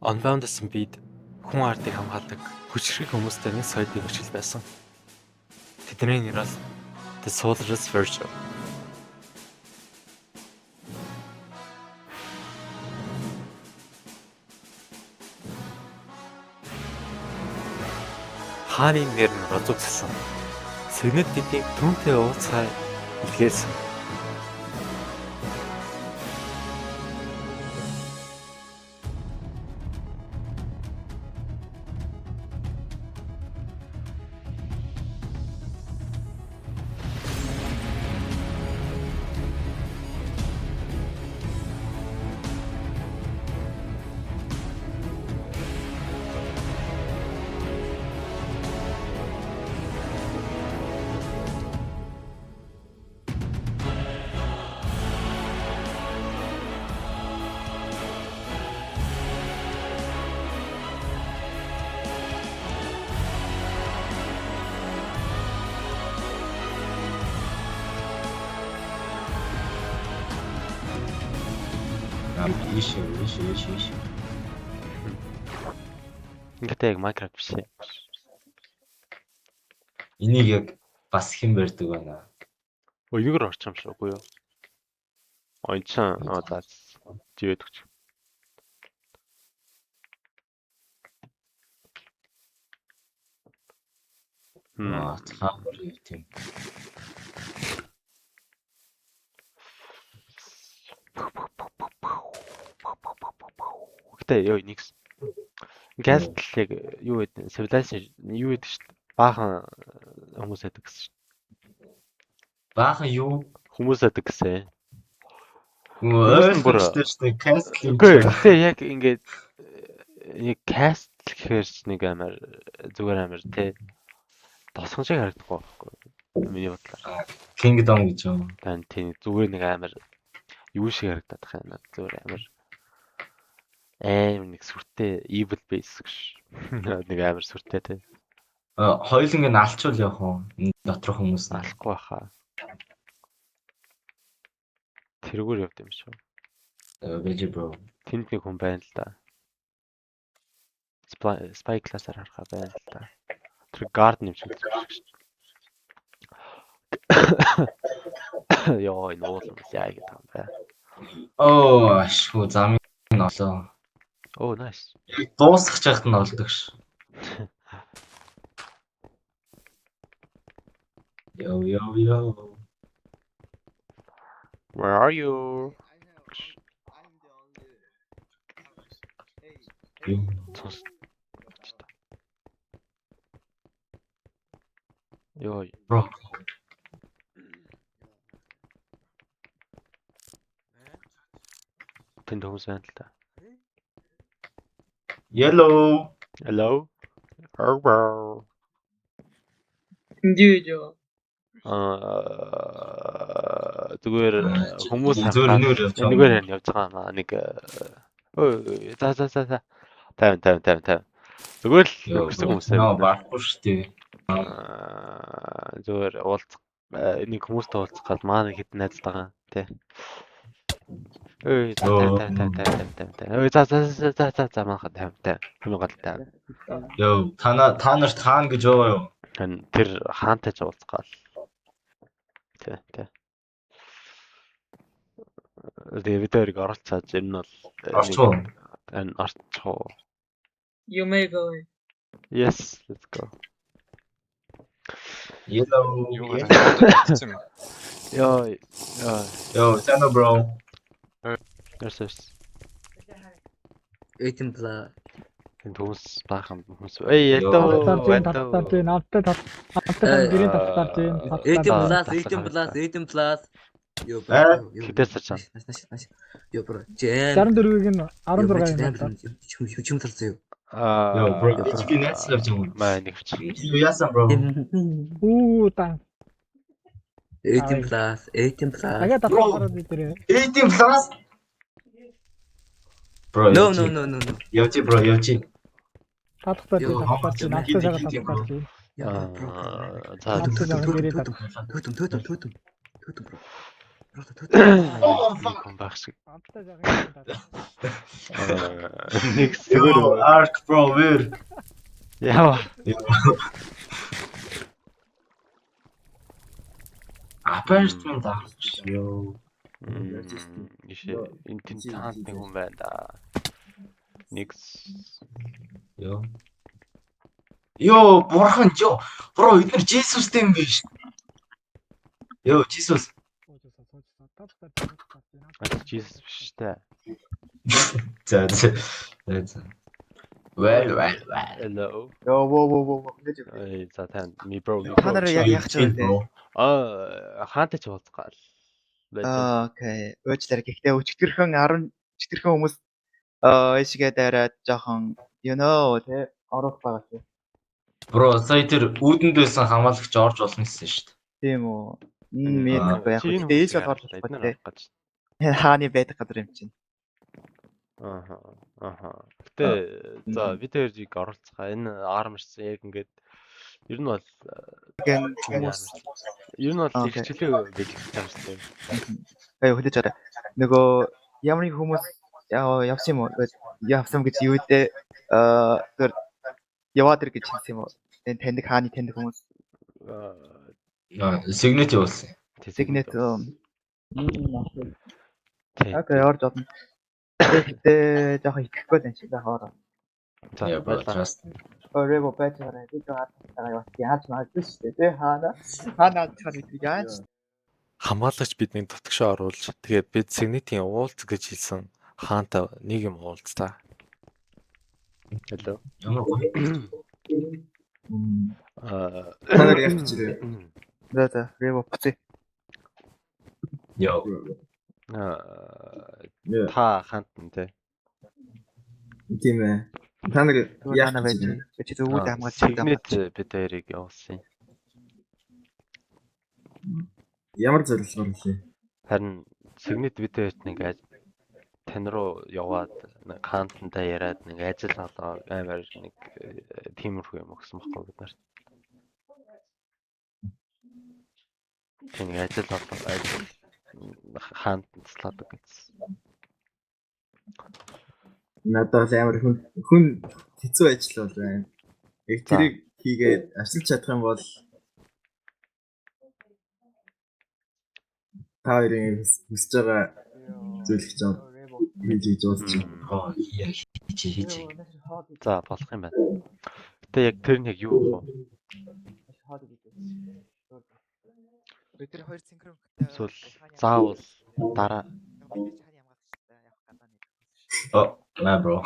Unbound Speed хүн ардыг хамгаалдаг хүчрэг хүмүүстэй нэг соёлын хүчил байсан. Тэдний нэр бол The Soulless Virgil. Хааны нэр нь розогдсон. Сэгнэт дэдийг түүнтэй уулзахаар илгээсэн. Иш. Ингээд яг Minecraft биш ээ. Энийг яг бас хэн барьдаг байна? Энийг орчамшлаагүй юу? Энэ ч за живэд өгч. Цаавар юм тийм. Гэтэ ёо нэг газ яг юу гэдэг civilization юу гэдэг чинь баахан хүмүүс байдаг гэсэн чинь. Баахан юу? Хүмүүс байдаг гэсэн. Ойлгомжтой кастл. Гэхдээ яг ингээд яг каст гэхээр ч нэг амар зүгээр амар те тосгон шиг харагдахгүй байхгүй. Миний бодлоор. Kingdom гэж юм. Тань тийм зүгээр нэг амар юу шиг харагдаад байна. Зүгээр амар нэг сүртэй evil base гэж. Нэг амар сүртэй те. Хоёуланг нь алчвал явах уу? Доторх хүмүүс нь Алахгүй баха. Тэрүүгээр явд юм шүү. Veg bro. Тэнд нэг хүн байна л да. Spy class-аар харахаа байна л да. Тэр guard нэмж үзчих шүү. Йоо, энэ уулын яа гэдэг юм бэ? Оо, ашгүй замын олоо. Oh, nice. Дуусах чагт нь олдог ш. Yo. Where are you? Yo, bro. Тэнд хүмүүс байна л да. Yellow. Hello. Hello. Hindi jo. Зүгээр хүмүүс энэгээр явж байгаа нэг за 50. Зүгээр л нөхөрсөн хүмүүсээ барахгүй шүү дээ. Зүгээр уулзах нэг хүмүүстэй уулзах гал маань хэд найзтайгаа тий. За манайхад 50. Гал. Йоо, та нарт хаан гэж яваа юу? Тэр хаантай ч уулзах гал. Тий. Дэвидэрийг оролцоод энэ бол орцоо. You may go. Yes, let's go. Yellow. Yo, Sano bro. Yes. 18 plus. Энэ хүмүүс баахан хүмүүс. Ядуу. 18 plus. Yo bro. Хитээс чам. Yo bro. 64-ийг нь 16 юм. Чим тарцаа юу? Yo bro, HP нэцлэж юм. Маа нэг ч. Юу яасан bro? Та. 18 plus. Ага татвараад дээр. 18 plus. Bro. No. Явчих bro. Татвартай чинь автосаа татвартай. Яа бро. За Төтөм бро. Хүн байх шиг. Амттай жаахан юм даа. Нэг Yo, зүгээр. Ark bro, where? Яа. Apartment авч. Yo. Ишээ энэ тийм цаанд нэг хүн байна да. Нэг Yo. Yo, бурхан yo. Bro, эдгээр Жисустэй юм биш. Yo, Jesus. Jesus биш та. За. Well. Hello. Йоо воо ингэж Эй за тань ми бро. Та нар яах ч вэ? Хаантай ч уулзгаал. Окей. Өөчлөр гэхдээ өчтөрхөн 14 хүмүүс эшгээ дайраад жоохон you know тэ орох байгаа чи. Bro, сая тэр үүдэнд байсан хамаалагч орж болно гэсэн шүү дээ. Тийм үү. Мэдгүй яг. Гэхдээ ээж бол орж болох те. Хааны байдаг гадар юм чинь. Аха. Гэтэ за видеорыг оруулцгаа. Энэ арморсан яг ингээд ер нь бол ер нь бол ихчлээ бэлгэх юм шиг. Хөдөж арай. Нөгөө ямар нэг хүмүүс явсан юм уу? Явсан гэж юу дээ? Тэр яваад ир гэж хэлсэн юм уу? Энэ таньдаг хааны таньдаг хүмүүс. Signet явуулсан. Signet. Окей, орж одно. Тэ жоохон итгэхгүй байна чи заахаар. Yeah, bro, trust me. Рево байтаараа бид байгаа яаж магадгүй шүү дээ. Тэ хаана цаар идэг яаж. Хамгаалагч бидний татгшаа оруулж тэгээд бид Signet-ийн уулз гэж хэлсэн хаантай нэг юм уулз та. Hello. Ямар гоё. Танаар яаж чирээ. За рево буцъя. Yo. Та хаантан те. Тийм ээ. Та нар яана байж чи зөвүүд хамгаалж Signet бид хоёрыг явуулсан. ямар зорилгоор вэ? Харин Signet бид хоёрт нэг тань руу яваад хаантантай яриад нэг ажил олоо амар нэг тиймэрхүү юм өгсөн байхгүй бид нарт. Тэнийг ажил олоо хаант туслаадаг гэсэн. Надад амар хүн хэцүү ажил бол байна. Яг тэрийг хийгээд ажиллаж чадах юм бол та хоёрын хүсэж байгаа зүйл гэж хийж болж байна. Хийж. За болох юм байна. Гэтэ яг тэр нь яг юу вэ? Тэр хоёр синхронтэй. Эсвэл заавал дараа Oh, my bro.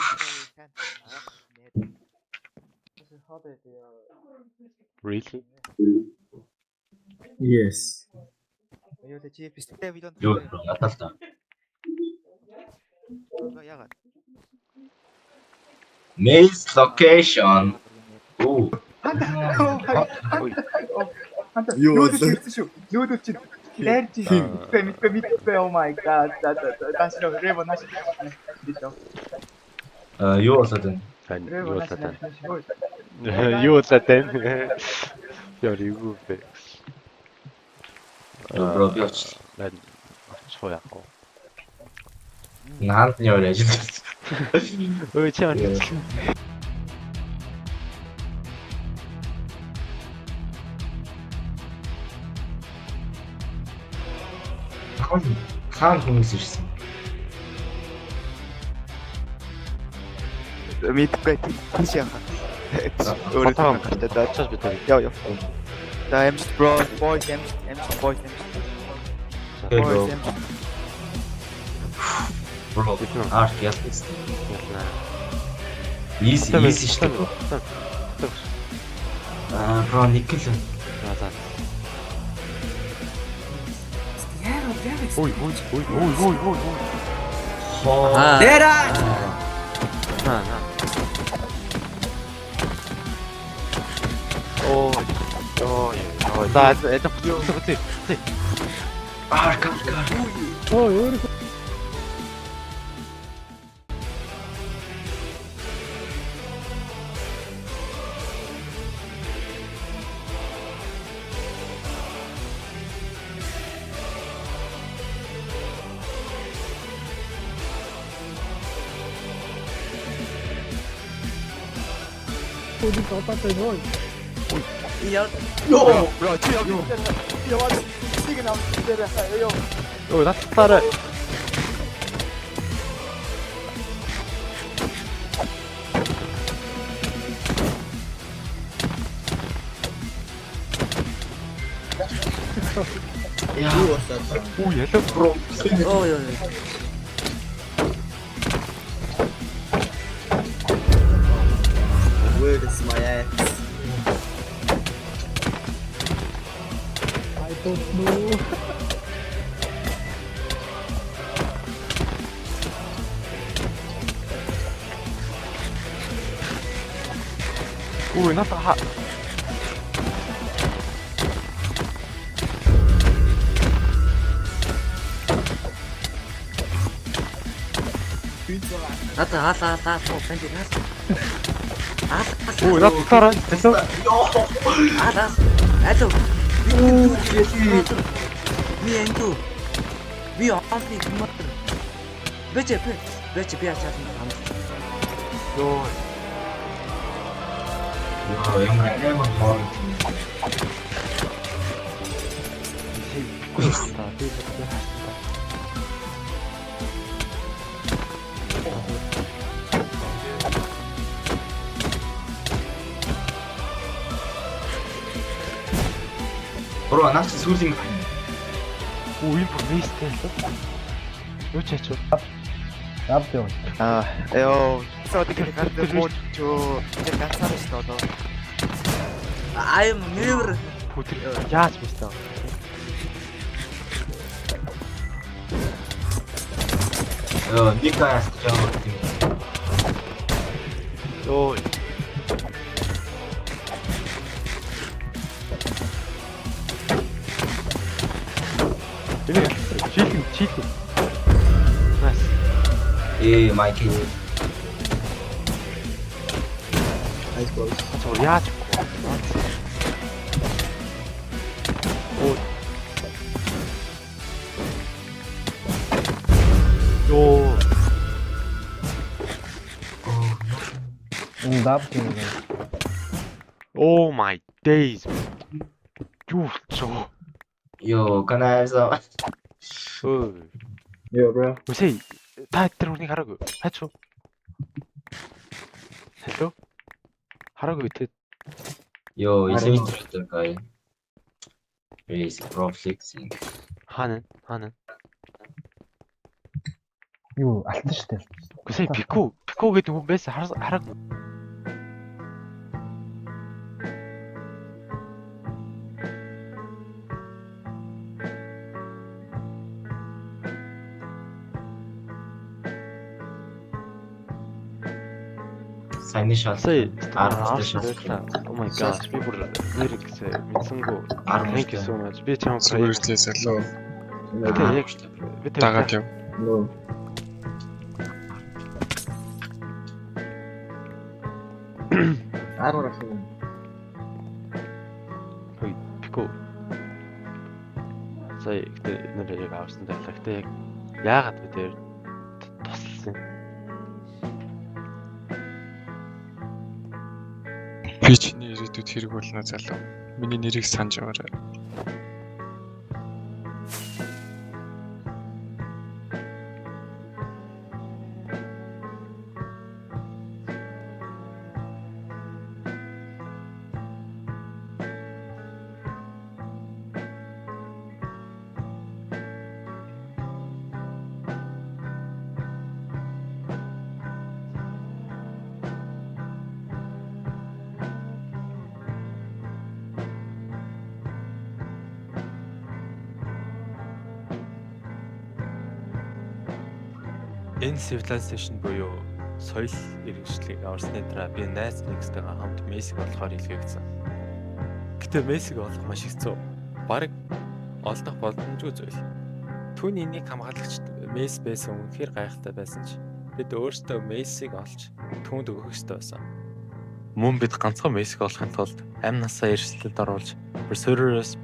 really? Yes. Юу л чи бистэй видеонд Юу bro, надад та. яагаад. Maze location. Ooh. Юу шүү. Нүүдүүд чи лэрч мэдгүй oh my god. That's no revo наш. Юу болоод байна? Юу болоод байна? Юу болоод байна? Яа юу бэ? Bro, би оч. Мен очихгүй яах вэ? Наанд нь яваа ажил. Ой чамд. Хаан хүмүүс ирсэн. Мэдгүй тийш яах. Өөрөө очиж бид хоёр. Яа. За эмс bro boys эмс boys эмс. Okay, bro. Bro, Bitno. Ark яасан. Easy шүү дээ. Bro, никkel. За. Ой. Хоо. На. Ой. За это буцаа. Ark. Ой өөр Үүдийг одоотой нөө. Яа. Бро чи яваад тийг нам дээр хаяа. Өө наттаараа. Юу болоо? Үу ялаа бро. Оо ёо. Where is my ass? I don't know. Үу наттаа. Хата хата фэнти хас. Үу наттаараа. Hello. Алаа. Алуу. Ми энту. Би онли модер. Бэчэ би ачаад юм. Йоо. Ямар амар хоор. Бро, наач сүүлийн Үу энэ бүр мистэй л. Юу ч ачаа. Ёо. Содик гардаг мод чөө. Тэр ганцаар шүү дээ одоо. I am never. Бүдэр яаж мистэй. Никаас жаа. Йоо. Энэ чийтинг. Нас. Майки. Ice balls. Цоо яаж. Оо. Йоо. Oh my days. Юу чоо. Yo, канаасаа. Өө. Yo, bro. Үсэй та тэр хүнийг хараагүй. Хаач уу? Hello? Хараагүй тэ. Yo, изэмтэй гай. Race Proflexing. Хаана? Юу алтан штэ. Үсэй Пико гэдэг хүн байсан хараагүй. Сайн шал. Сая 10 шал. Oh my god. Би бүр нэрийг мэдсэнгүү. 10 Thank you so much. Би чам Suurtee салуу би дагаад яв. No. Аруур асуу. Пико. Сая ихтэй нэр яг авсан байлаа. Гэтэ яг яагаад вэ тэр тусалсан? Би чиний ирээдүйд хэрэг болно залуу. Миний нэрийг санаж аваарай. Энэ civilization буюу соёл иргэншлийг аварсны дараа би найз нэгтэйгээ хамт Мессиг олохоор илгээгдсэн. Гэтэ Мессиг олох маш хэцүү. Бараг олдох боломжгүй зүйл. Түүний нэг хамгаалагчд Месс байсан үнэхээр гайхалтай байсан ч бид өөрсдөө Мессиг олж түүнд өгөх ёстой байсан. Мөн бид ганцхан Мессиг олохын тулд амь насаа эрсдэлд оруулж Berserkers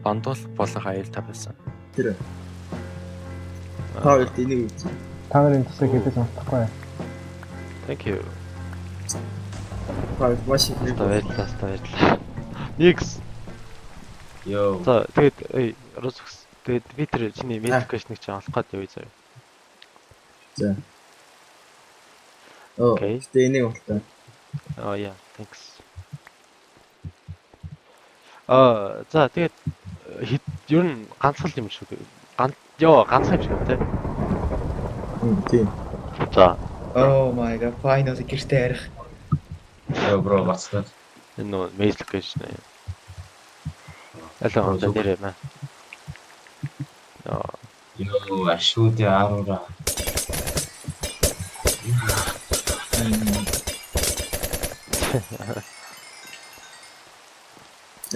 бандуулах болох аюултай байсан. Тэр. Хаа энийг үү? Та нарын тусыг хэвдэж унтахгүй. Thank you. Маш их Баярлалаа. Никс. Йоо. За тэгээд Розокс. Тэгээд би тэр чиний медикэшнийг чинь олох гээд явъя заяа. За. Оо, Окей. тэ энийг болтой. Oh yeah, thanks. За тэгээд ер нь ганцхан юм шүү. Ганцхан юм шүү те. Тийм. За Oh my god, finally гэртээ арих. Йоо бро бацтай. энэ нөө медикэшн. Алаа хонда нэрээ маа. Йоо ашгүй ааруура.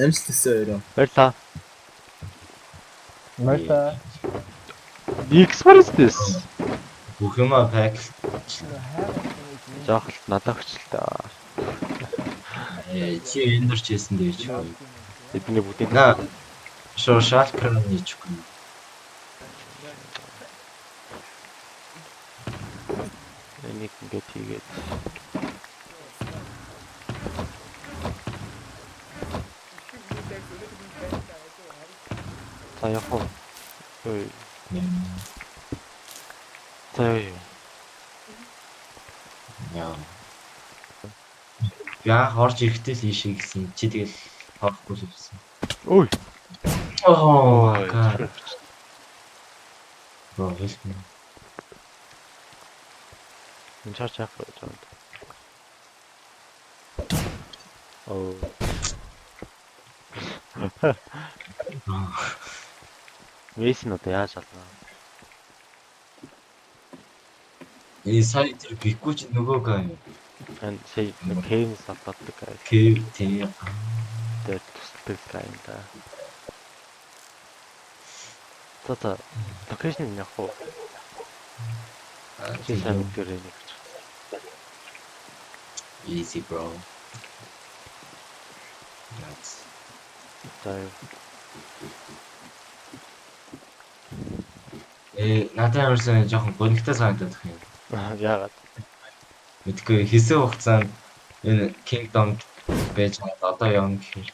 Амжилттай өрөө. Баярлаа. Марта. Никс what is this? Бүх юма пак. Жоох л надад хөчлөлтөө. Чи эндэрч хийсэн дэж. Эдний бүгдийг На. Шалкрын нийчгүй. энийг ингээд хийгээд. За яг хоо. Ой. За Яа. Яа хорж ирэхдээ л ийшээ гисэн. Чи тэгэл хорохгүй л байсан. ой. Oh my god. Бро help me. Энэ чарч яах вэ жоо. Oh. Вэс нь одоо яаж ална? Сая тэр бихгүй чи нөгөөг And say the cave салбат гэх кев тий. тэр тусдаг гайн да. За локейшн яг хоо чи сайн үгээрээ нэг ч. Easy bro. That's За надад ямарсан жоохон гонигтай санагдах юм. яагаад Мэдгүй хэсэг хугацаанд энэ Kingdom байж байгаа одоо явна гэхээр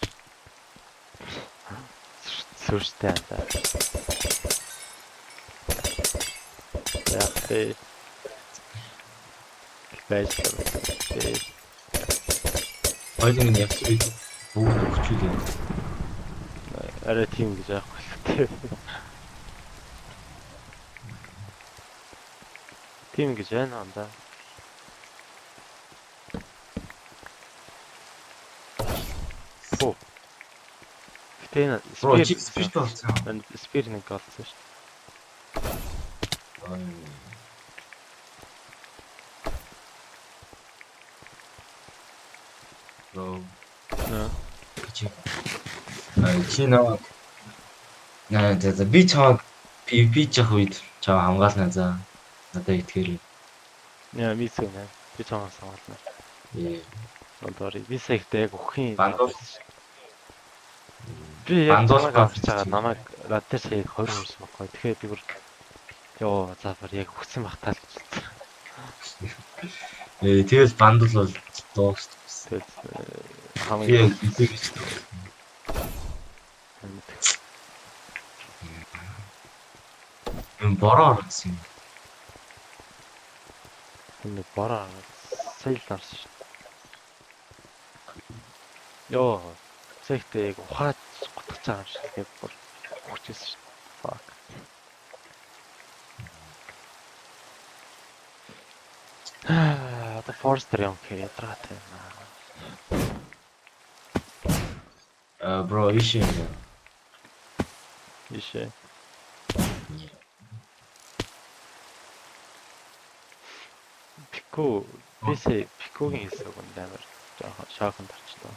сүрстэй анда. Яг тэ байж байгаа. хоёрын явцыг бүгд өгчүүлээ. Арай тийм гэж яахгүй л тэ. Тийм гэж байна анда. Оо. Гэтэ Бро чи спирт болсон. энэ спир нэг олсон шүү. Бро Наа. чи наваа. За би чамд би жах үед чам хамгаална за. Надад итгээрэй. Яа мисс нэ. Би цаанаас хамгаална. Ээ. Одоори виса ихтэй яг өхин. Бандуус. Би яг Бандуус намайг авч байгаа намайг радтер шиг 20 хүрсэн байхгүй. Тэгэхээр би бүр ёо заавар яг өгсөн бах тал гэж хэлсэн. Тэгэл бандл бол дуус. Тэгээд Би хамгийн энийг гэж. Бороо орсон. нэг бороо сая л нарсан шүү. Ёо саяхтай яг ухаад гутгаж байгаа юм шиг яг бүр хүчээсэн шүү. Fuck. Одоо Forester юм хэрэг ядраатай байна. Бро ишээ. Ишээ. Пико Пикогийн хэсэг нь амар жоохон шоконд орчлоо.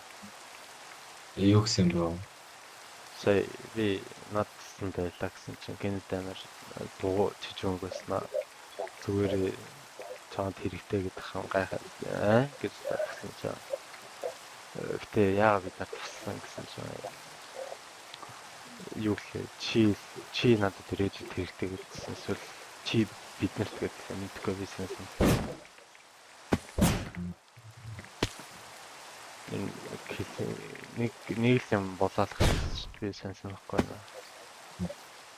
Юу гэсэн бро? Сая би надсан байлаа гэсэн чинь гэнэт амар дуу чижүүнгөөснө зүгээр чамд хэрэгтэй гэдэг хам гайхаад гэж хэлсэн чинь. Гэтэ яагаад бид нар туслан гэсэн чинь юу гэхээр чи надад ирээд хэрэгтэй гэдсэн эсвэл чи биднэрт гэдэг мэдгүй байсан юм. нэг л юм болоолох би сайн санахгүй байна.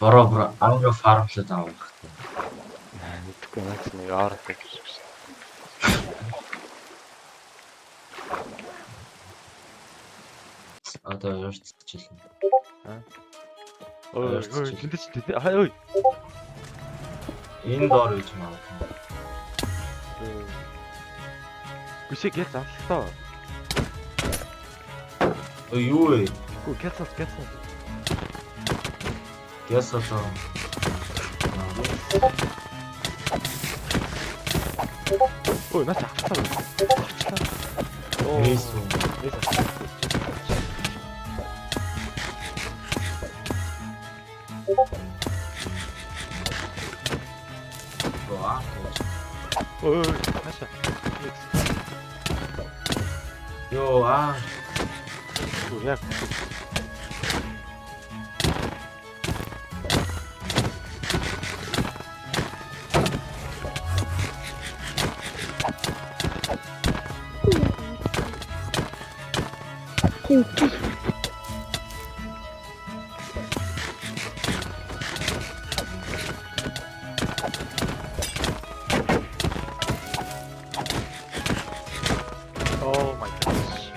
Бороо агро фармлаад авах. Мэдгүй наач нэг орох гэж. Одоо яаж чилнэ? Ой, тэнд хай ой. Энэ доор гэж магадгүй. Бишээ гэл авлаа. Ой юу вэ? Гүү гэл. Ясаа. Ой, наач авлаа. Эйс. Ой, наач. Йоо Яг Oh my gosh.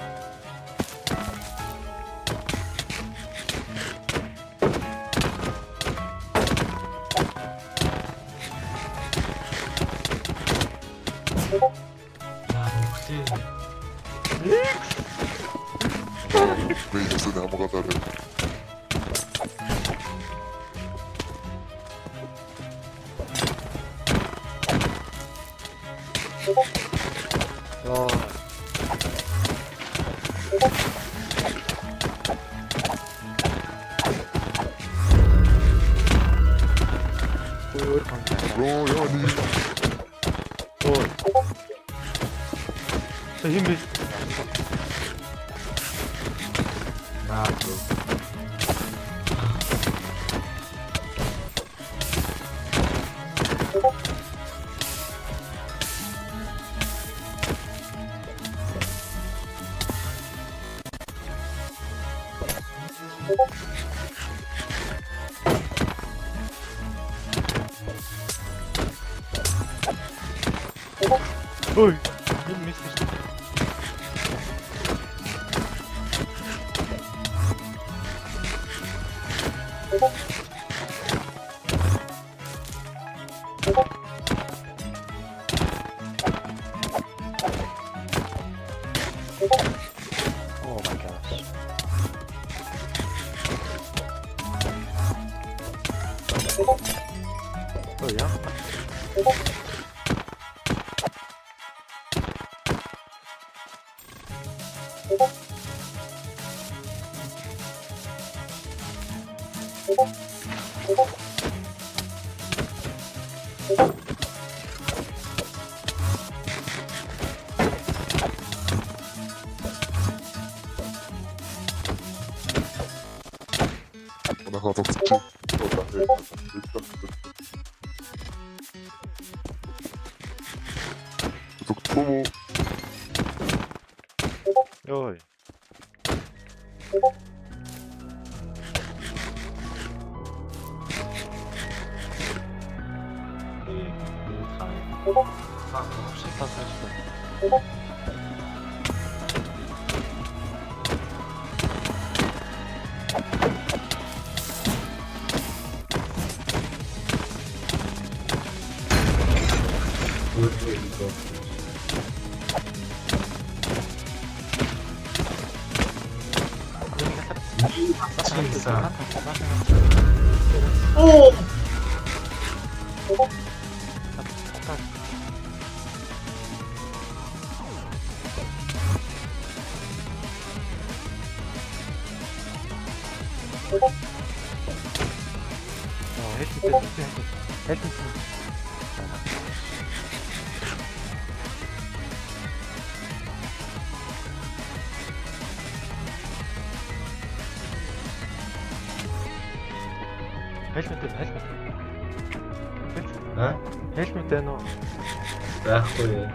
Meidässä nämä mukaan Oh. Ой, Rojani! ой. Ийм биш. Ой, ийм биш. Oh my gosh. Oh yeah. Ona katsottu. Tuomo. Ой. Helmet байна уу? Байхгүй.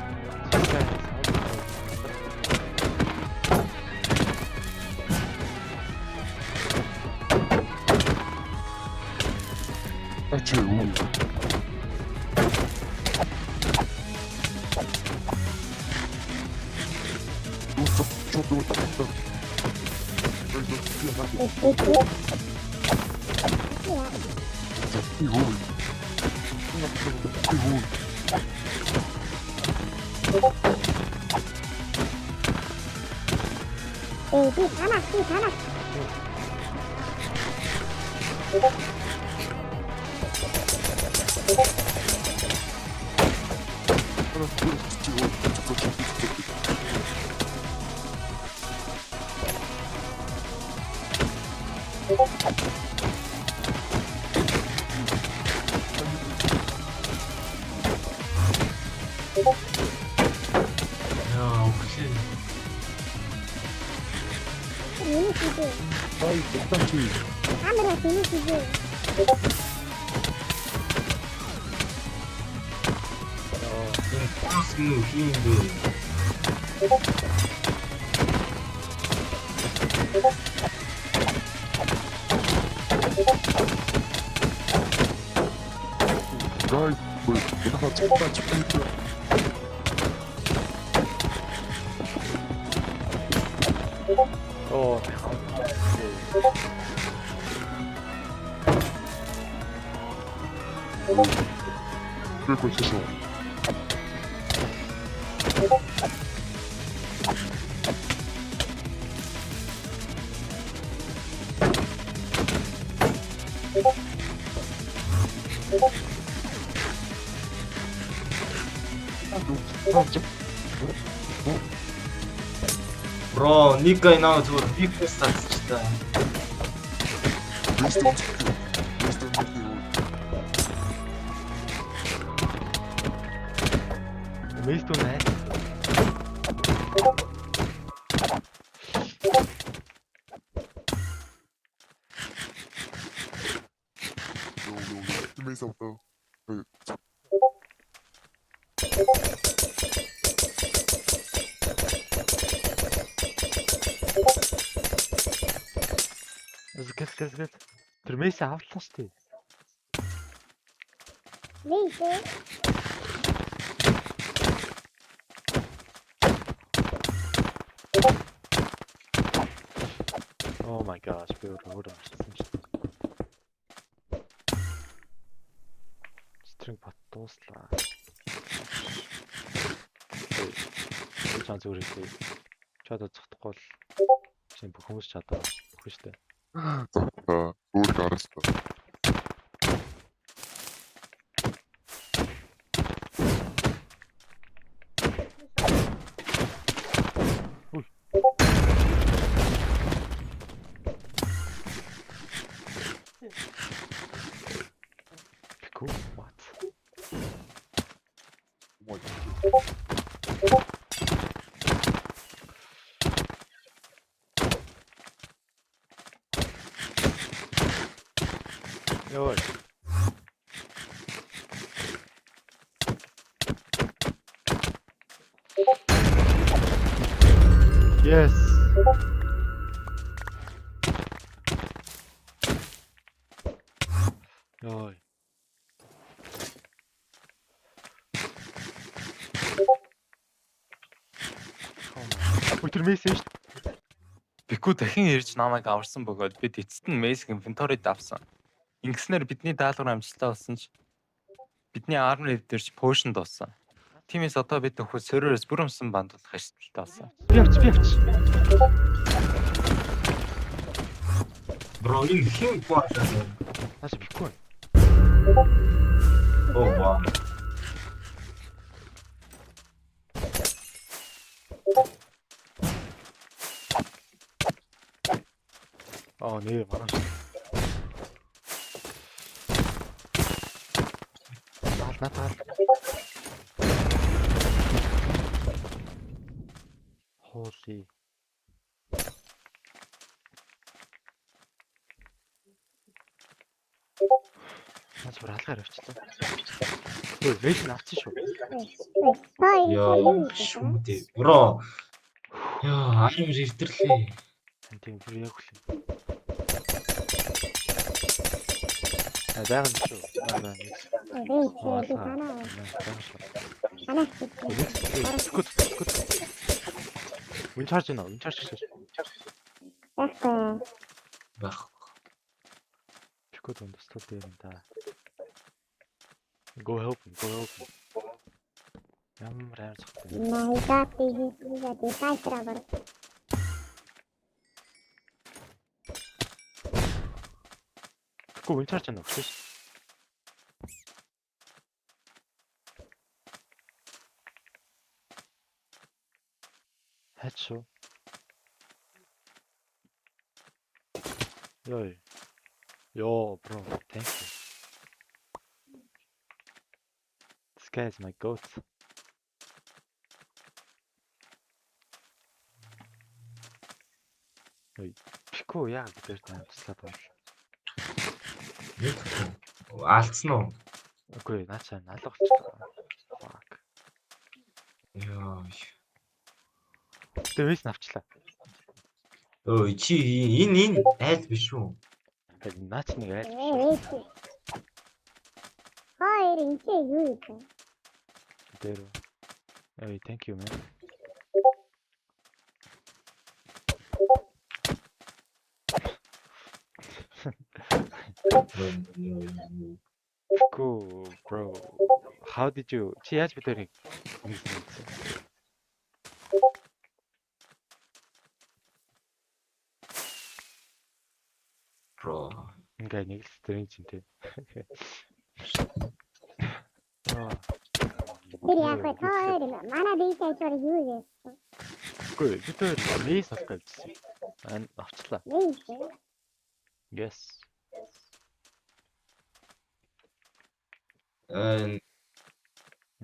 야, 혹시 플러스 힘인데 Guys, 뭐 하나 잠깐 죽겠다. 그리고 있어서 Bro, никой надо вот биг статус читаю. Мейлтон найс. 팀에서부터 Гэл. Тэр месси автлаа шүү дээ. Oh my gosh, би өөрөө авчихсан шүү дээ. String бат дууслаа. Чаа зүгээр хэлээ. Чад зогтохгүй бол чинь бүх хүмүүс чадаа өгөх шүү дээ. өөр гараста. Cool. What? Ой. Yes. Ой. Өдөр мессеж. Бэкүү дахин ирж намайг аварсан бөгөөд бид эцэст нь Мессиг инвентарид авсан. Ингэснээр бидний даалгавар амжилттай болсон ч бидний арм левдэрч пошн дууссан. Тиймээс одоо бид нөхөд серверээс бүрэмсэн бандуулах эрсдэлтэй болсон. Би авч. Bro, энэ хин гооцоо. Наач бихгүй. Оо вау. Nee, maar Natal. Holy. Наач бралгаар явчихлаа. Ой, вэйн авчих шүү. Яа, шүү дээ. Бро. Яа, арим рифтэрлээ. Тийм бүр яг үлээ. Байгаад шүү. Вин чарж байна уу? Вин чарж гэж. Байх. Чикод өндөртөл дээр юм да. Go help me. Ямар амар цогтой. Go вин чарж байна уу? Гэж. Хачо. Yo, bro, thank you. This guy is my goat. Пико яа гэдэг нь туслаад байна. Алдсан уу? Үгүй, наачаа налга болчихлоо. Fuck. Яа. Дэвэс навчлаа. Ой чи энэ айц биш үү? Тэгээд наач нэг айл биш. Хоёр энэ юу юм? Дээр. Hey, thank you, man. Cool, bro. How did you? Чи яаж бидэрийг нэгсэн? Bro. Ингээ нэг л стринг чинь тий. Тэр яг хоёр манай дийсээ чор юу юм? Үгүй, бид мейс авчихсан. Авчлаа. Мейс. Yes.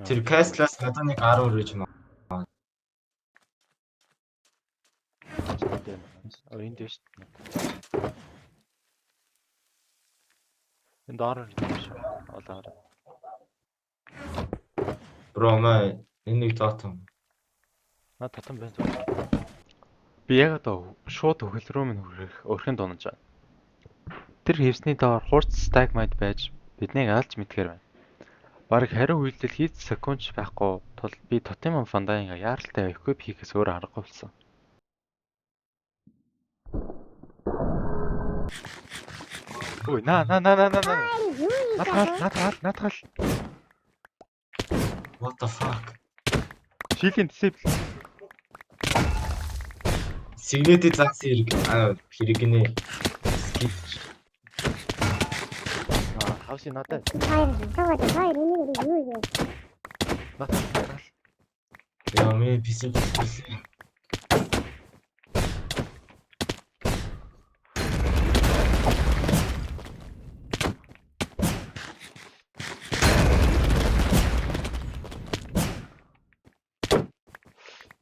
Тэр кастлаас надад нэг 10 өрөөж юм аа. Энд дэш. Энд доор олоо. Бро маа энэ нэг татам. На татам байна. Би яг одоо шууд хөл рүү минь өрхөн дунаж байна. Тэр хевсний доор хурц стагмайт байж биднийг алж мэдгээр байна. Бараг хариу үйлдэл хийц секундч байхгүй тул би тотемон фандаинга яаралтай equip хийхээс өөр аргагүй болсон. Ой, на. Натгал. What the fuck? Шилийн disable. Signet загс хэрэг нэ. How's he not dead? Хоёр энэ юу юм? Натгал. Яа ми бисэл.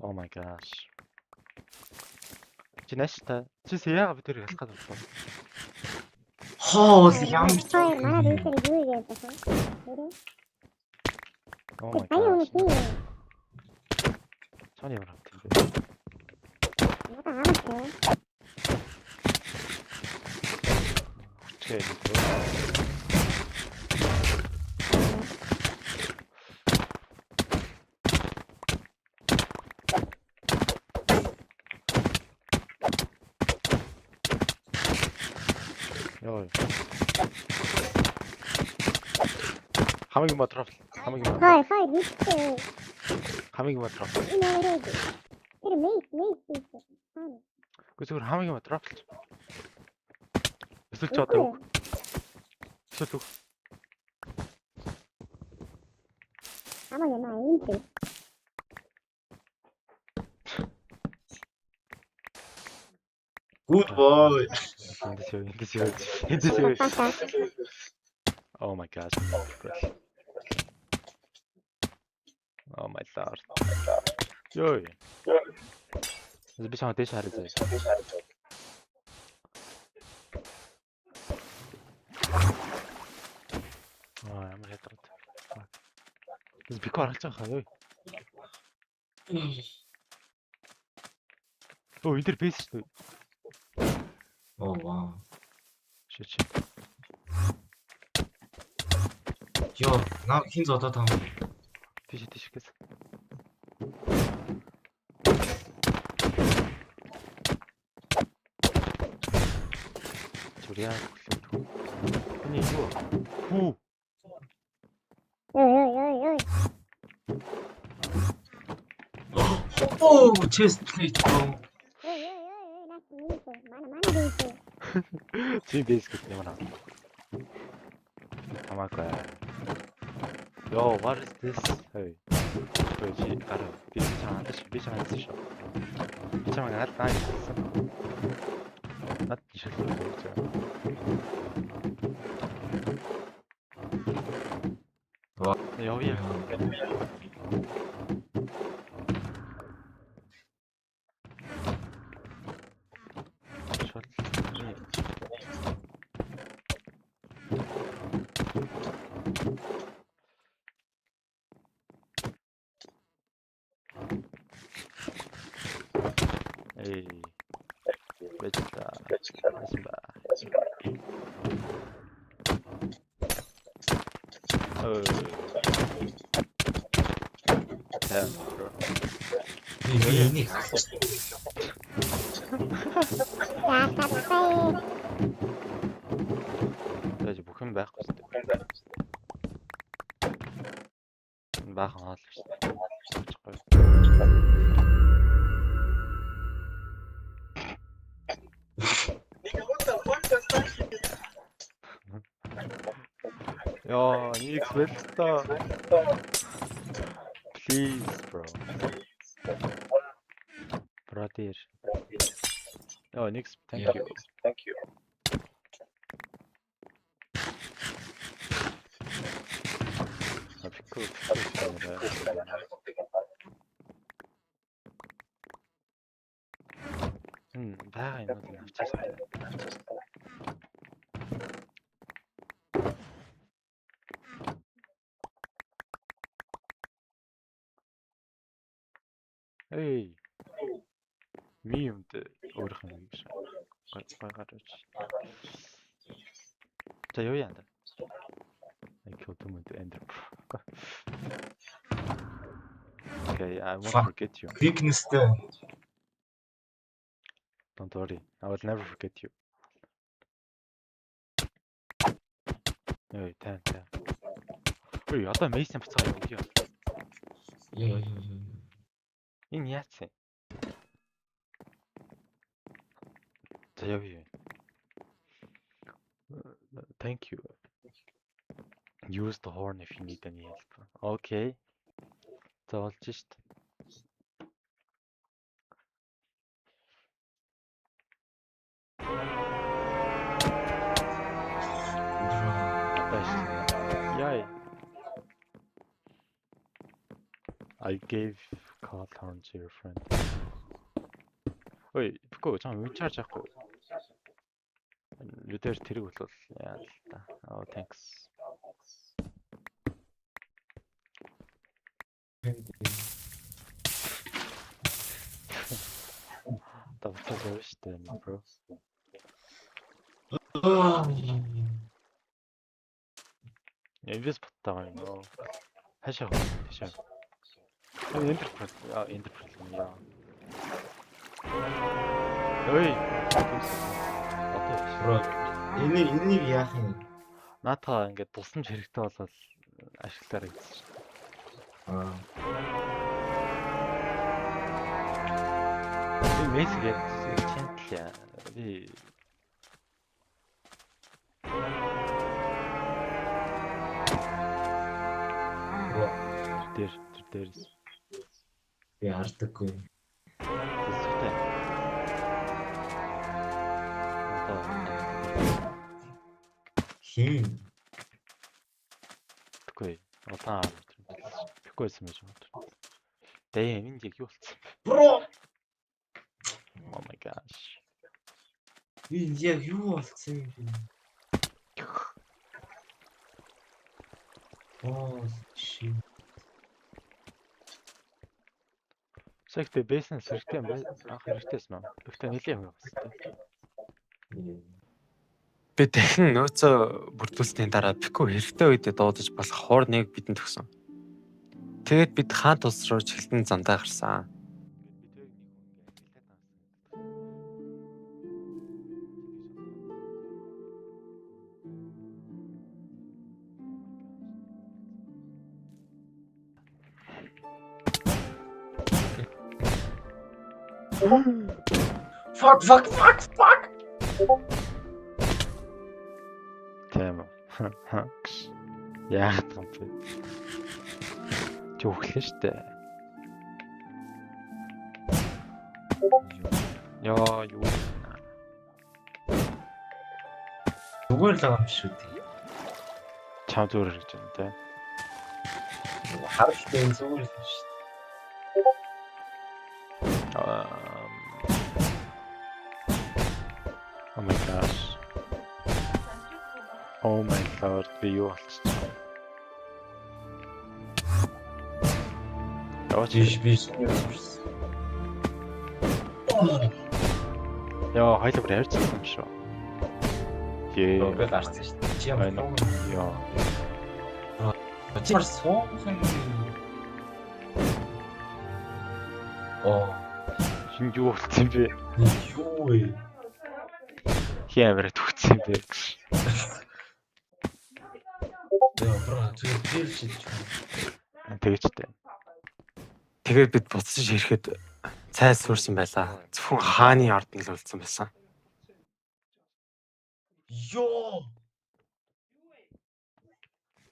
Oh my gosh. Чи нааштай. Чи яага бид тэрийг ялах гэдэг байна. Хоол ям. Хоёр манай дийсээ юу юм бэ? Oh my gosh. Чаны ямар хат юм бэ? Okay. Йой. Хамгийн матрал. Хоёр хийх. Хамгийн матрал. Тэр мейс. Зүгээр хамгийн матрал. Эсвэл ч одоо үг. Эсвэл үг. Хамаагүй наа энэ. Good boy. In this way. Oh my god. Oh my lord. Йой. Би чамд дэш харъя заяа. Ямар хятад. Би харж байгаа ёо. Оо, энэ дэр бэс шүү. Oh wow. Shit. Йоо, наа хин зодоо таа. Тийш гэсэн. бүр яаж хөглөмдөө. Эний юу? Хүү. Ой. Oh, chest plate bro. That's me. Mana dito. Чи бэс гэдэг юм аа. Хамаагүй. Yo, what is this? Hey. Чи гараа. Би чамаас шүү. Би чамаа надад гэсэн. Над шилжүүлж байгаа. Яа. Эй. Бэчта. Асба. Энийг Тэгэж бүх юм байхгүй шүү дээ. Баахан хаалж шүү дээ. Yo, Nix Vesta. Please, bro. Brother. Yo, Nix, thank you. Cool. Бага юмнууд авчаасаа. Эй. Ми юмд өөрөх юм гэж. Гаргаж. За юу яанда? I killed him with the ender. Okay, I won't forget you. weakness тэ. Don't worry, I will never forget you. Эй, тань. Ой, одоо Мейсэн буцаа юу? Яа. Энэ яац юм? За яа. Thank you. Use the horn if you need any help. Okay. За болж шít. Яй. I gave card horn to your friend. Ой, бэхгүй чам recharge авахгүй. Лүдэр тэрэг болвол яа л та. Oh, thanks. Тавцаа зовштэй бро. Инвес боттаа юм. Хашаа. Интерпрет яа. Ой. Бро. Энийг яах юм? Наатаа ингээд тусламж хэрэгтэй болоод ашиглаарай гэсэн чинь. Би мессеж чэнтлээ. Би дээрс. Би хардаггүй. Тэсвэтэй. Хин. Тэггүй. Отаа. Тэггүй юм шиг байна. Дээ энд яг юу болсон? Бро. Oh my gosh. Би яг юу болсон юм? Oh shit. Сектэй бэйсэн сэрхтэй юм байна. Анх хэрэгтэйсэн үү? Гэхдээ нэлийн юм байна. Би дахин нөөцөө бүрдүүлсний дараа Пико хэрэгтэй үедээ дуудаж болох хоорныг бидэнд өгсөн. Тэгээд бид хаан тус руу чихэлтэн зандаа гарсан. Fuck. Тийм үү. Яагаад юм бэ? Чөөхлөө штэ. Яа юу. Зүгээр л байгаа юм шүү дээ. Чам зүгээр гэж байна те. Харалтай зүгээр л шүү дээ. Oh my gosh. Oh my god, би юу болчихсон. Биш. Яа, хоёул бүр ярьж байгаа юм шүү. Ээ. Би гарсан шүү дээ. Чи ямар Яа. Чимэр суусан. Оо, Хин юу болчихсон бэ? юу вэ? Хэмээр төгцсөн бэ? Бро, тэр шилж. Тэгжтэй. Тэгээд бид буцаж ирэхэд цайс суурсан байлаа. Зөвхөн хааны ард нь л үлдсэн байсан. Ёо.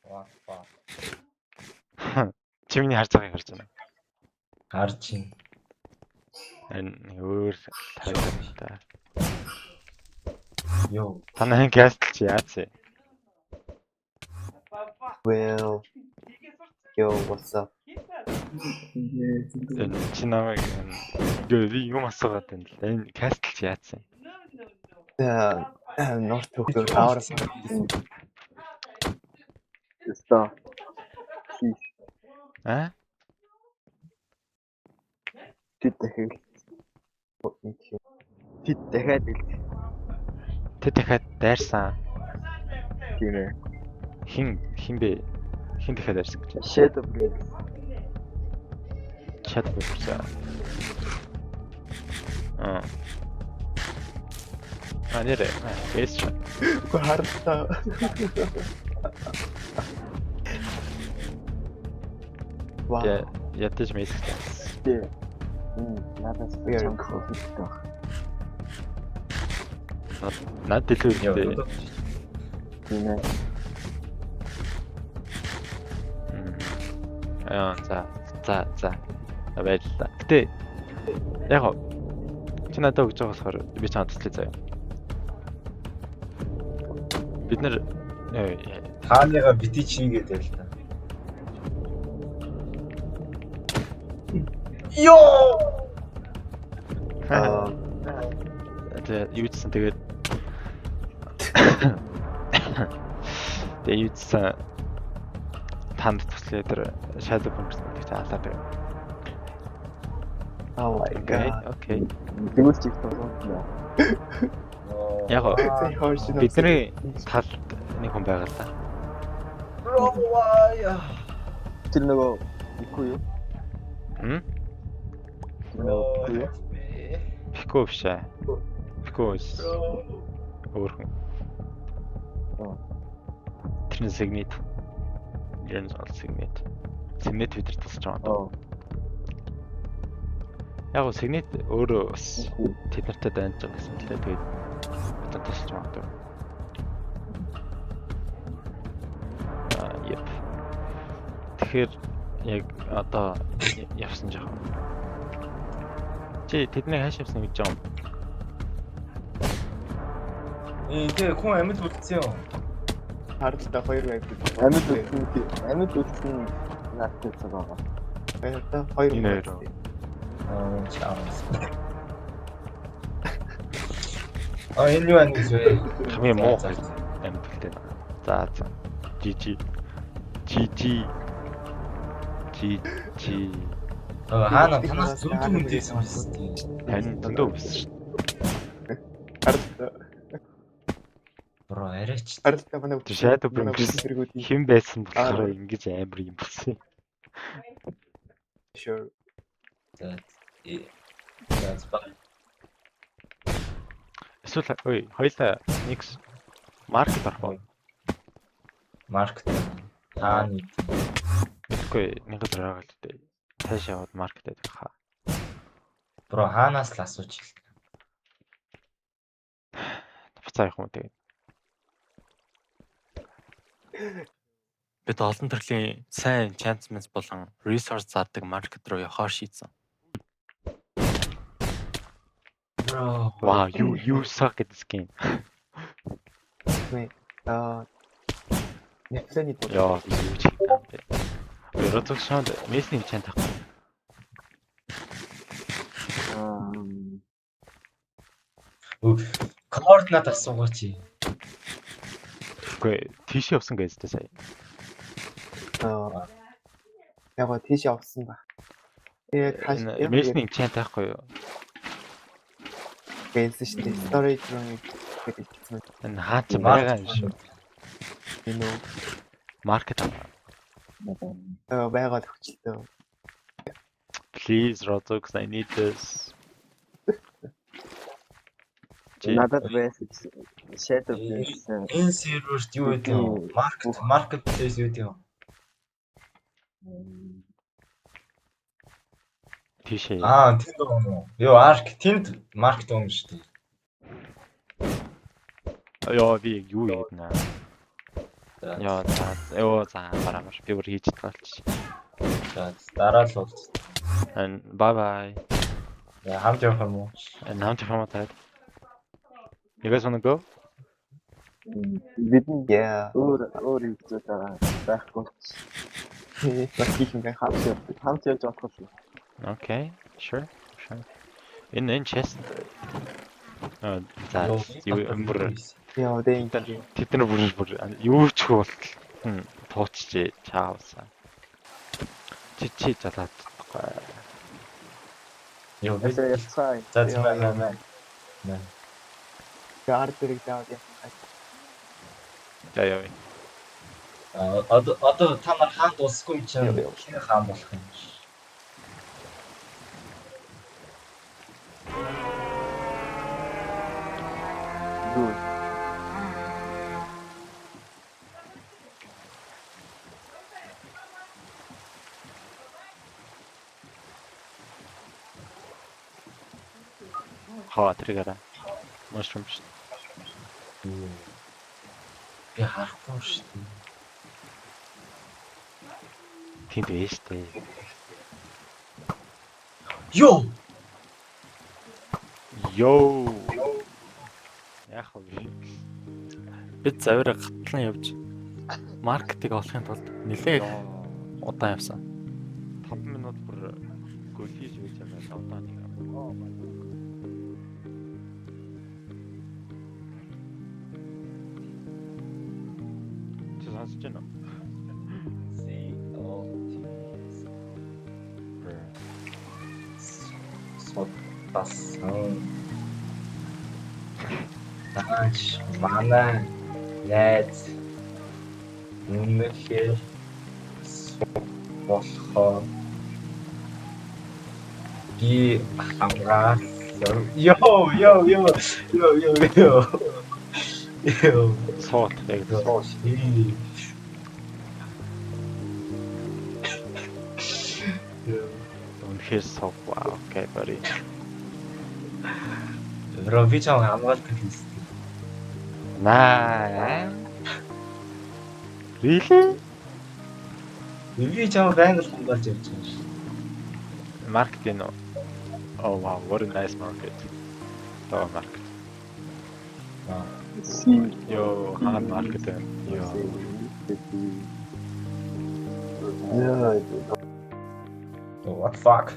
Ваа. Чимний харж байгааг харж байна. Харж ин. Энэ өөр хайртай. Ёо. Танай кастл чи яац? Well. Yo, what's up? Энэ чи намайг би юм асуугаад байна л. Энэ кастл чи яац? North Tokyo Tower. Stop. А? Тэд дахиад дайрсан. Тийм ээ. Хин бэ? Хин дахиад дайрсан гэж. Shadow Blade. Чат болсон. Нэрэ. Эс. Үгүй харалтаа. Вау. Ятаж мессеж. Тийм. Надад very cool. Над дэлгүүртэй. Тийм ээ. За. Баярлалаа. Гэтэ яг чи надад өгч байгаа болохоор би чамд туслая заяа. Бид нэр Хааныга бити чийгээд байл та. Ёо! юу гэсэн тэгээд юуцсан танд туслая дээр Shadow Bombers гэдэг чинь алаад байгаа. Oh my god. Окей. Тэгвэл чи тоосон. Яг бидний талд нэг хүн байгаа л да. Бровая. Тэр нөгөө ихгүй юу? Нөгөө Пико биш ээ. Пикос. Өөр хүн. Тэрний сигнет. Ярин зал сигнет. Сигнет видэр тусч байгаа. Яг нь сигнет өөрөө бас тэд нартай дайнж байгаа гэсэн лээ. Тэгээд одоо тусч байгаа. Yep. Тэгэхээр яг одоо явсан жаа. Чи тэдний хааш явсан гэж юм. Тэгээ хүн амьд үлдсэн юм. Харалтаа 2 байг. Амьд үлдсэн наадтай цаг байгаа. Баярлалаа 2 байг. Чаус. Энэ юу анги вэ? Хамгийн муу амьдтай. За. GG. Хаана танаас зүгтэн үдээсэн юм. Тань дөндөө өссөн шүү. Харалтаа. Бро арайч. Харалтаа манай Shadow Bombers хэн байсан болохоор ингэж амар юм болсон. Sure. That's fine. Эсвэл хоёлаа нэг маркет орох. Маркет. Хаана мэдгүй нэг зэрэг л дээ. Тааш яваад маркет дээр хаа. Бро хаанаас л асууж хэл. Буцаа явах юм тэгээд. Бид олон төрлийн сайн enchantments болон resource зардаг маркет руу явахаар шийдсэн. Бро. Wow, you suck at this game. Нефлэний дуу. Яа, би юу ч хийх юм бэ. Роток шонд месний enchant авах. Координат асуугаач. Үгүй тийш явсан гэж тэ сая. Яг тийш явсан ба. Месний enchant авахгүй юу? Гэсэн шүү дээ. Storage room гэдэг хэлсэн. Энэ хаач байгаа юм шүү. Энэ Маркет аваа. байгаад хүчлээ. Please Rotox, I need this. Надад байсан shadow байсан. Энэ серверт юу гэдэг вэ? Marketplace юу гэдэг вэ? Тийшээ. Тэнд уу. Йоо, Ark тэнд маркет юм шүү дээ. Яа, би юу хийднэ? Яа, за барамж би бүр хийж таалч. За дараа л уулз. And bye bye. Яа, хамт явах юм уу? And хамт явах таад. You guys wanna go? Бид өөр юм зүйл байхгүй. Бакихийн хамт явж болох шүү. Okay, sure. Энэ chest. За юу бүр яа дэн тэд нар бүр юу ч бол туучжээ чаавсаа. Чи залаад тахгүй. Йоо, Яцай. за тийм. Гардерыг даавал яах За яа. Одоо та нар хаан дуусгүй чинь хин хаан болох юм. Хаа тэрийгээрээ. Mushrooms. Би харахгүй шүү дээ. Тэнд байж тээ. Йоо. Яах вэ? Бид завираа гатлан явж маркетыг олохын тулд нэлээд удаан явсан. 5 минут бүр гөлхийж байж байгаа удаан нэг. Сонсож байна уу? Басан. Тааш манай найз үнэхээр болохоор би хамгаа Йоо. Соот яг соот. Үнэхээр сов. Wow, okay, buddy. Роби чам хамгаалт хийсэн. Наа. Really? Би чам байнг хамгаалж явж байгаа шүү. Market you know. Oh wow, what a nice market. Oh market. Yo, hard market. Yo. What the fuck?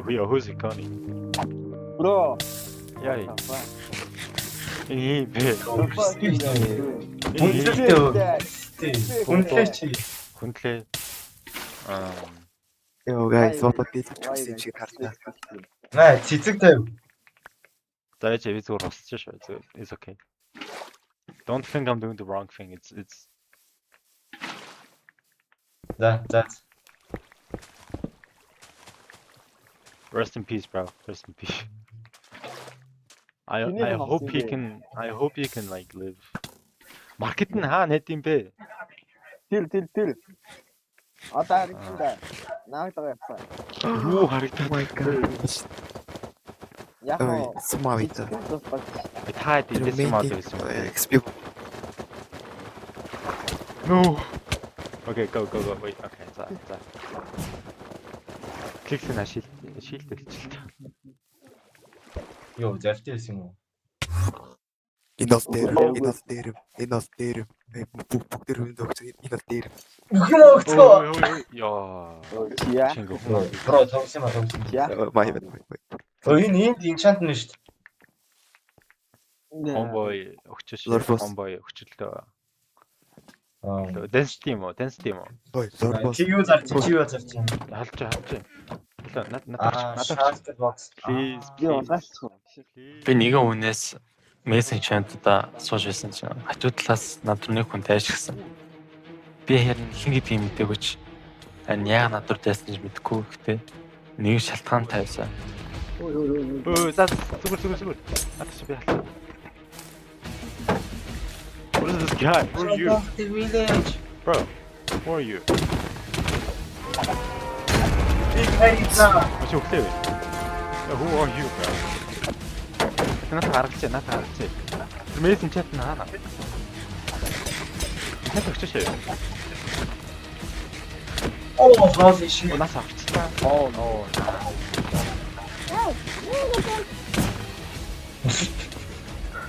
Yo, who's it calling? Bro. Yeah. Бе. Хүндлээ. Yo guys, what this юм шиг харлаа. Наа, цэцэг тавь. За яа би зүгээр босч шүү. It's okay. Don't think I'm doing the wrong thing. It's That's Rest in peace, bro. Rest in peace. I hope he can like live. Market нь хаа нэт юм бэ? Till. Одоо харагдана. Наагдгаа явсан. Юу харагдав? Яг нь Смавита. Та дэс мод байсан юм. XP. No. Okay, go. Wait. Okay. За. Кликсэн шилдэлч. Йоо, зартай байсан юм уу? Инос дээр. Бүгд дээр хүнд өгч инос дээр. Яа. яа. Бро, тоглосон ба. Май. Энэ enchant нь шүү дээ. Homeboy өгчөш. Lorfos. Homeboy өгчлөө. Аа. Dance team уу? Ой, зорбос. Чиюу зарч. Халж. Аа, шаалт бокс. Please. Би нэгэн хүнээс мессеж чантаа сууж байсан чинь хажуу талаас над руу нэг хүн тайшгсан. Би харин хин гэдгийг мэдээгүй ч яг над руу тайсан ч мэдэхгүй гэхдээ нэг шалтгаан тавьсан. Өө, за зүгээр. Атас би халаа. What is this guy? Who are you? The village. Bro, who are you? Big Harry-за. Чи өглөө вэ? Who are you, bro? Надад гаргалж. Мессеж чат наана. Чат өгчөөш. Oh, holy shit. Нас авчихлаа. Oh no.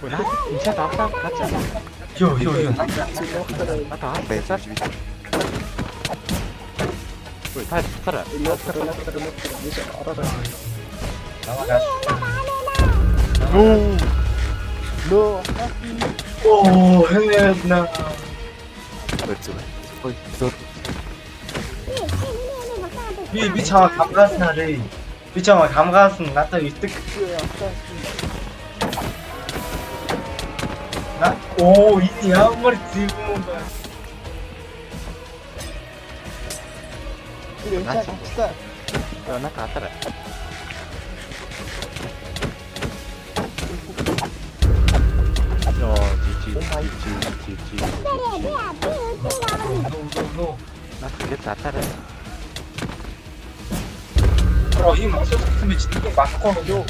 Ой, чат авлаа. Йоо. Надад байсан. Ой, та цараа. No. Oh, hell no. Ой, зор. Би чамайг хамгаалснарэ. Би чамайг хамгаалсан надад итэг. Оо, энэ ямар зүг юм бэ? Надад хатараа. Надад хатараа. Бро, ийм асуулт гэсэн мэт тийм багхгүй юу?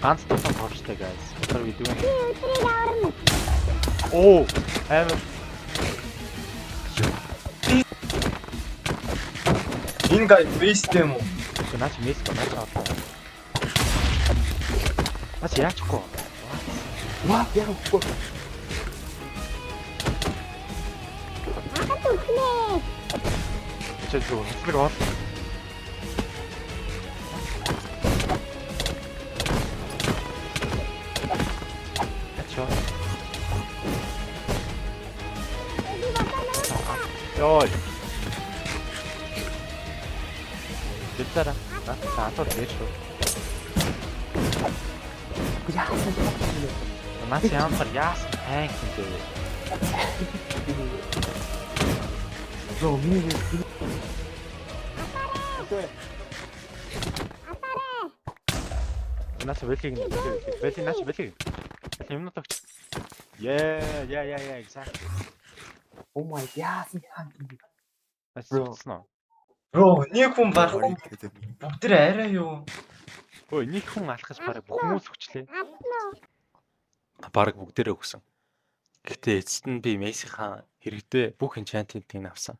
Ганц тусам товчтой guys. What are we doing? Oh, Энэ гай вест юм уу? наач месс байна. Наач яачихгүй. What? Яахгүй. Чи зөв хэсэг бол. Ачаа. Йой. Дэвтара. Наатаа дээш шүү. Наач ямар яас хайх юм бэ? Бро, миний Наач велиг. Юм нутагч. Yeah, exactly. Oh my яасан хаан. Бро, нэг хүн барахгүй. Бүгд тэр арай юу? Ой, нэг хүн алхаж бараг бүх хүмүүс өчлээ. Бараг бүгдээрээ өгсөн. Гэхдээ эцэст нь би Мессийнхаа хэрэгтэй бүх энчантыг авсан.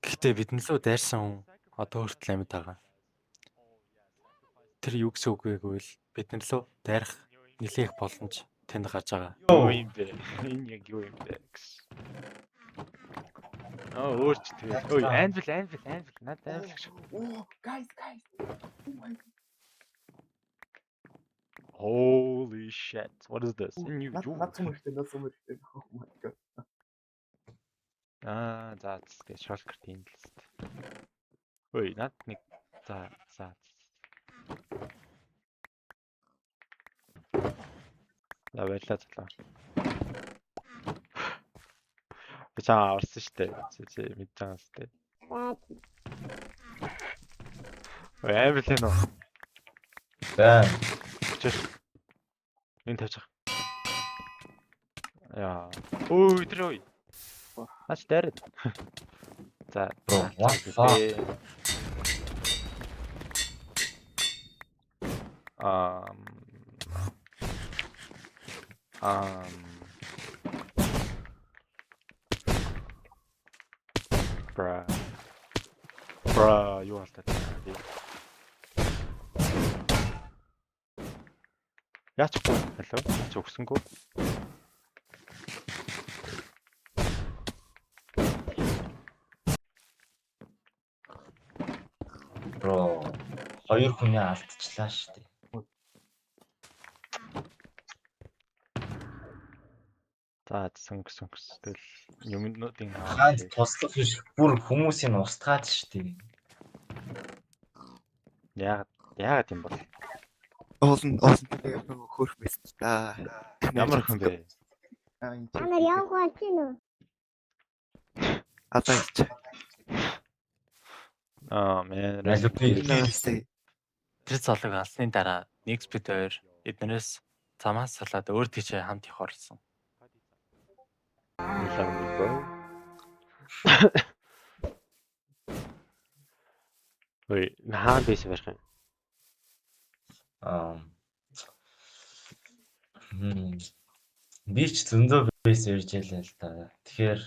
Гэхдээ бидэн лөө дайрсан хүн одоо хүртэл амьд байгаа. Тэр юу гэсэн үг вэ гэвэл бидэн лөө дайрах нэлээх боломж тэнд гарч байгаа. Юу юм бэ? Энэ яг юу юм бэ? Өөрчлөлт. Ой, анвил. Надад анвил гэж. Oh, guys. Oh my god. Holy shit. What is this? Not so much. Oh my god. За тэгээ шалкарт юм л тест. Ой, над нэг за. Баярлалаа залуу. Чаа орсон штэ. Чи мэдж байгаа штэ. Ой, авилэн уу. За. Чиш. Энд тавьчих. Яа. Ой, тэр ой. Наач дайраад. За. Bro, what the fuck? Бра, юу болтой. Яачихгүй. Алло. Чи өгсөнгөө. Bro, хоёр хүний алдчихлаа шүү дээ. За сонгос. Тэгэл юмнуудын Хаан туслах биш бүр хүмүүсийн устгаад шүү дээ. Яагаад юм бол? Олон тэгээ хөөх байсан ч та. Ямар хүн бэ? Амар явах болж гин үү? Атаач. Мэн Тэр залууг алсны дараа next bit 2 эднээс замаас салаад өөр тийшээ хамт их орсон. Ой, хаан бийс байх юм. Би ч зөндөө бейс ирж ялаа л да. Тэгэхээр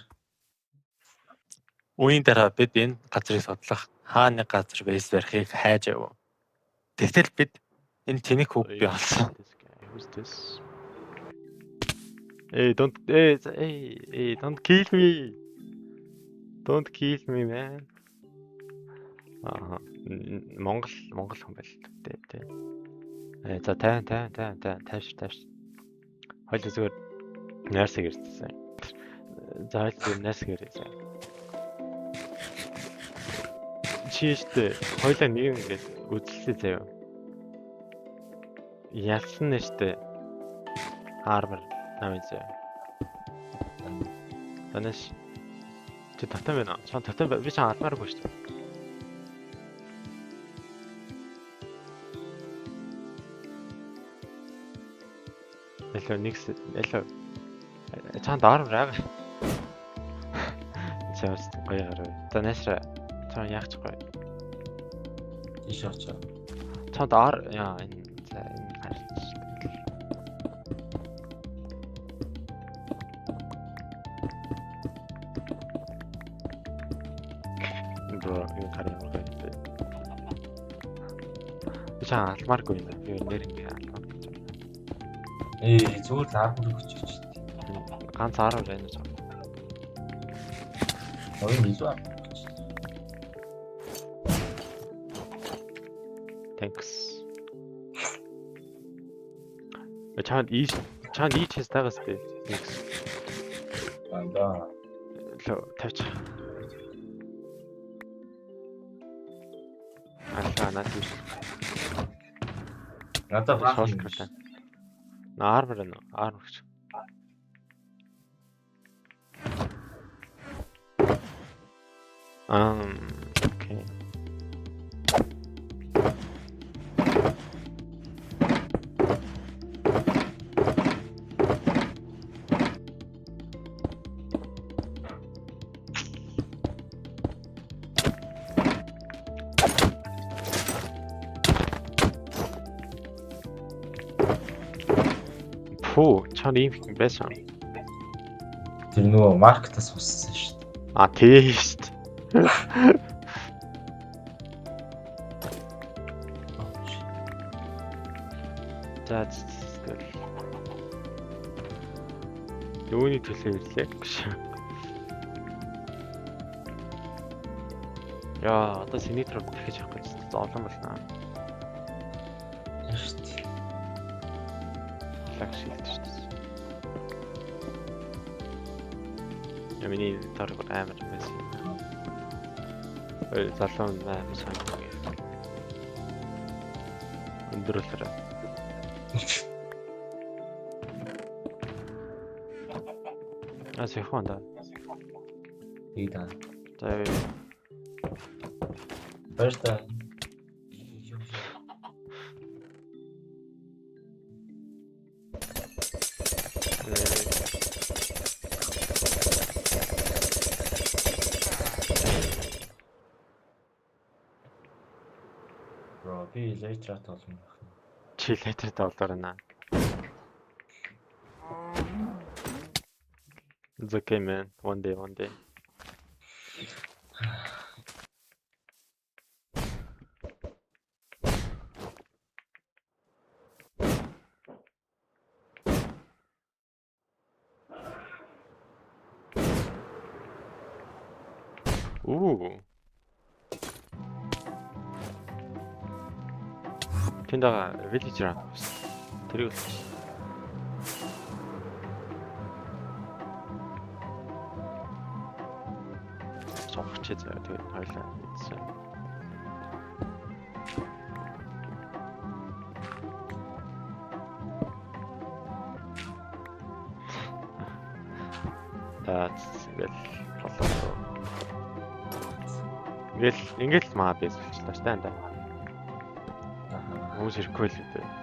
Үеийн дараа бид энэ газрыг судлах хааны газар бейс барихыг хайж яв. Тэгтэл бид энэ тэнэг хөг бий болсон. Don't kill me. Don't kill me, man. Монгол хүн байл тэ. За тааш. Хоёул зүгээр найрсаг ирсэн. За хоёул зүгээр найрсаг ирсэн. Чиштэй хоёулаа нэг ингэж үзэлцээ заяа. Ялсан нь штэ. Армор намайг заяа. Танаш чи татан байна. Чон татан би ч армааргүй штэ. Эло. Чанд армор аа. Чаас гоё гараа. Танашра чон яахчихгүй. тийш очоо. Чанд яа энэ за энэ гарч. Бро энэ гараа юм байна. Чаа алмааргүй юм. Би нэр ингэ алмаар. Зүгээр л армор өгч. Ганц 10 байна ч. Ойн илүү. Thanks. Чанд ийш хэстагаас бэ. Анда. Лөө тавьчих. Надад баах. Армор гэж. Okay. Чанд ийм их байсан. Тэр нөгөө маркетаас уссан шүү дээ. Тийм шүү дээ. За юуны төлөө ирлээ гэж. Яа, одоо синитро дахиж авах гэж зовлон болно. Шүү дээ. Лагшилт шүү дээ. Миний тарих амар байсан. Залуун амар сайн. Өндөрлөрөө. Яахан да. Ийда. За. Баста. Bro, би later толмох. Чи later доллар наа. It's okay man. One day. Ooh. Тэндага villager тэрийг совч заяа тэгээд хойлоо ийдсэн. Ингээл маа бийсэлчлээ штэ энэ. Хүмүүс ирэхгүй л үү.